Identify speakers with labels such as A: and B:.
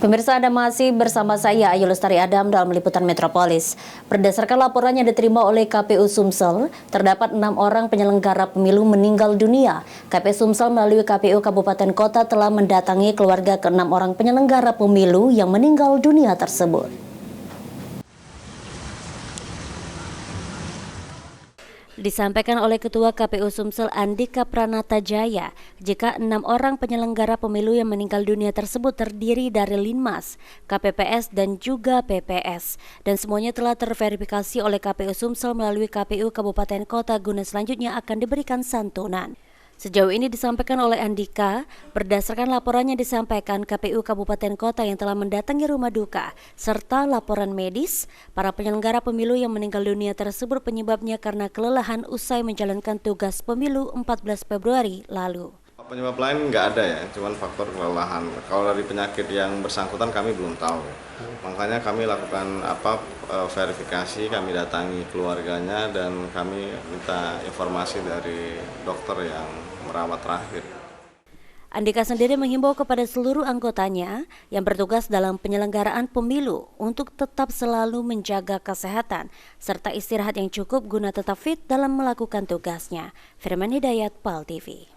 A: Pemirsa, Anda masih bersama saya Ayu Lestari Adam dalam Liputan Metropolis. Berdasarkan laporan yang diterima oleh KPU Sumsel, terdapat 6 orang penyelenggara pemilu meninggal dunia. KPU Sumsel melalui KPU Kabupaten Kota telah mendatangi keluarga ke-6 orang penyelenggara pemilu yang meninggal dunia tersebut. Disampaikan oleh Ketua KPU Sumsel Andika Pranata Jaya, jika 6 orang penyelenggara pemilu yang meninggal dunia tersebut terdiri dari Linmas, KPPS, dan juga PPS. Dan semuanya telah terverifikasi oleh KPU Sumsel melalui KPU Kabupaten Kota guna selanjutnya akan diberikan santunan. Sejauh ini disampaikan oleh Andika, berdasarkan laporan yang disampaikan KPU Kabupaten Kota yang telah mendatangi rumah duka, serta laporan medis, para penyelenggara pemilu yang meninggal dunia tersebut penyebabnya karena kelelahan usai menjalankan tugas pemilu 14 Februari lalu.
B: Penyebab lain nggak ada ya, cuman faktor kelelahan. Kalau dari penyakit yang bersangkutan kami belum tahu. Makanya kami lakukan verifikasi, kami datangi keluarganya dan kami minta informasi dari dokter yang merawat terakhir.
A: Andika sendiri menghimbau kepada seluruh anggotanya yang bertugas dalam penyelenggaraan pemilu untuk tetap selalu menjaga kesehatan serta istirahat yang cukup guna tetap fit dalam melakukan tugasnya. Firman Hidayat, PAL TV.